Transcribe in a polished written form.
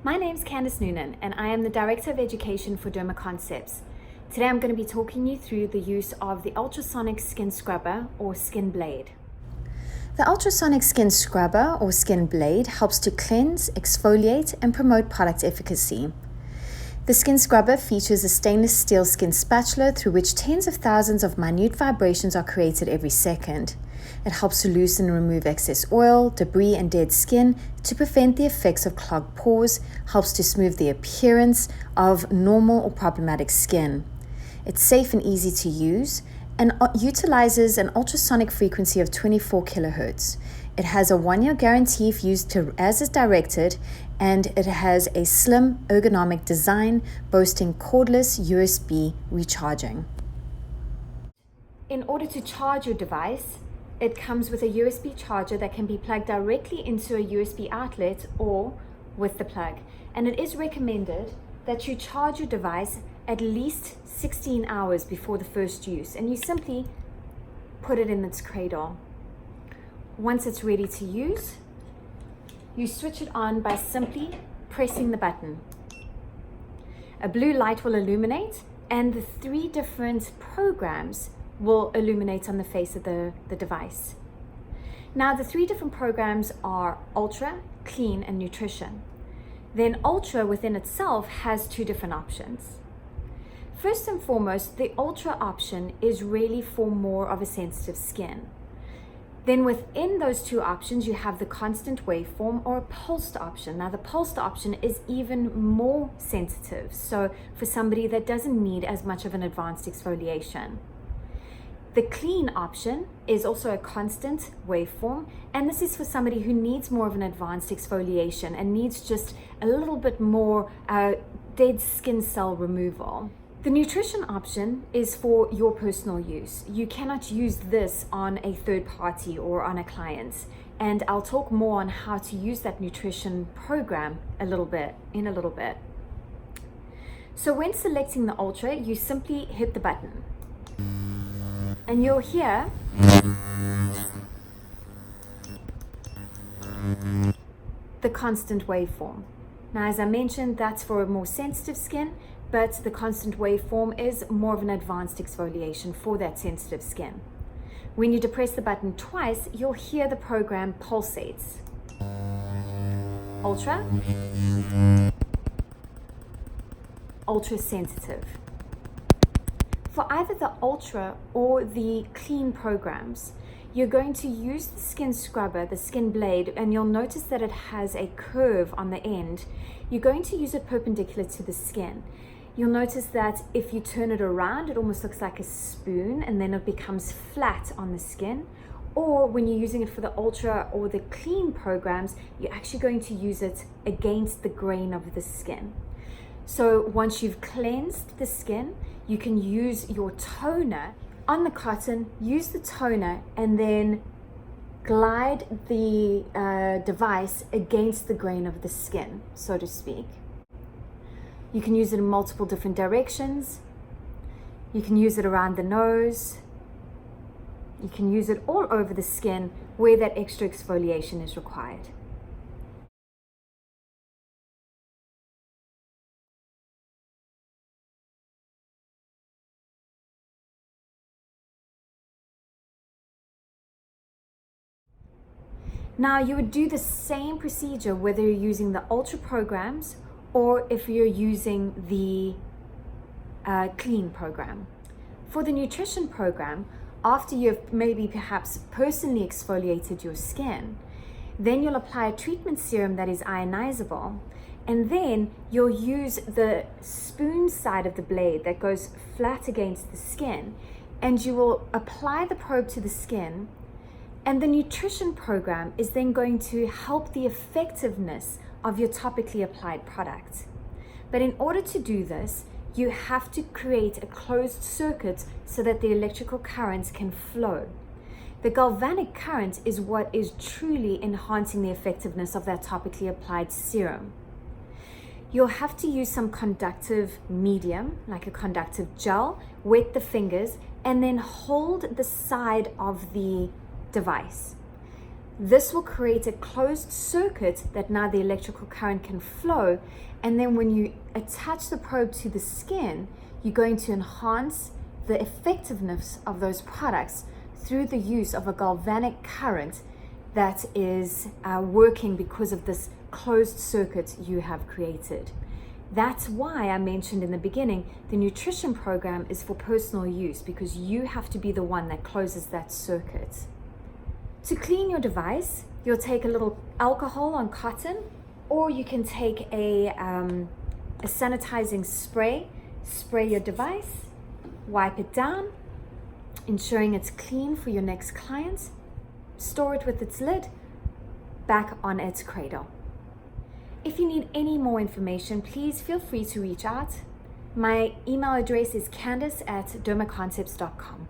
My name's Candice Noonan and I am the Director of Education for DermaConcepts. Today I'm going to be talking you through the use of the ultrasonic skin scrubber or skin blade. The ultrasonic skin scrubber or skin blade helps to cleanse, exfoliate and promote product efficacy. The skin scrubber features a stainless steel skin spatula through which tens of thousands of minute vibrations are created every second. It helps to loosen and remove excess oil, debris, and dead skin to prevent the effects of clogged pores, helps to smooth the appearance of normal or problematic skin. It's safe and easy to use and utilizes an ultrasonic frequency of 24 kilohertz. It has a 1-year guarantee if used as is directed, and it has a slim, ergonomic design boasting cordless USB recharging. In order to charge your device, it comes with a USB charger that can be plugged directly into a USB outlet or with the plug. And it is recommended that you charge your device at least 16 hours before the first use. And you simply put it in its cradle. Once it's ready to use, you switch it on by simply pressing the button. A blue light will illuminate and the 3 different programs will illuminate on the face of the device. Now the 3 different programs are Ultra, Clean and Nutrition. Then Ultra within itself has 2 different options. First and foremost, the Ultra option is really for more of a sensitive skin. Then within those 2 options, you have the constant waveform or a pulsed option. Now the pulsed option is even more sensitive, so for somebody that doesn't need as much of an advanced exfoliation. The clean option is also a constant waveform, and this is for somebody who needs more of an advanced exfoliation and needs just a little bit more dead skin cell removal. The nutrition option is for your personal use. You cannot use this on a third party or on a client, and I'll talk more on how to use that nutrition program in a little bit. So when selecting the Ultra, you simply hit the button. And you'll hear the constant waveform. Now, as I mentioned, that's for a more sensitive skin, but the constant waveform is more of an advanced exfoliation for that sensitive skin. When you depress the button twice, you'll hear the program pulsates. Ultra, ultra sensitive. For either the Ultra or the Clean programs, you're going to use the skin scrubber, the skin blade, and you'll notice that it has a curve on the end. You're going to use it perpendicular to the skin. You'll notice that if you turn it around, it almost looks like a spoon and then it becomes flat on the skin. Or when you're using it for the Ultra or the Clean programs, you're actually going to use it against the grain of the skin. So once you've cleansed the skin, you can use your toner on the cotton, use the toner, and then glide the device against the grain of the skin, so to speak. You can use it in multiple different directions. You can use it around the nose. You can use it all over the skin where that extra exfoliation is required. Now you would do the same procedure whether you're using the Ultra programs or if you're using the Clean program. For the nutrition program, after you've maybe perhaps personally exfoliated your skin, then you'll apply a treatment serum that is ionizable, and then you'll use the spoon side of the blade that goes flat against the skin, and you will apply the probe to the skin. And the nutrition program is then going to help the effectiveness of your topically applied product. But in order to do this, you have to create a closed circuit so that the electrical currents can flow. The galvanic current is what is truly enhancing the effectiveness of that topically applied serum. You'll have to use some conductive medium, like a conductive gel, wet the fingers, and then hold the side of the device. This will create a closed circuit that now the electrical current can flow, and then when you attach the probe to the skin, you're going to enhance the effectiveness of those products through the use of a galvanic current that is working because of this closed circuit you have created. That's why I mentioned in the beginning, the nutrition program is for personal use, because you have to be the one that closes that circuit. To clean your device, you'll take a little alcohol on cotton, or you can take a sanitizing spray, spray your device, wipe it down, ensuring it's clean for your next client, store it with its lid back on its cradle. If you need any more information, please feel free to reach out. My email address is candice@dermaconcepts.com.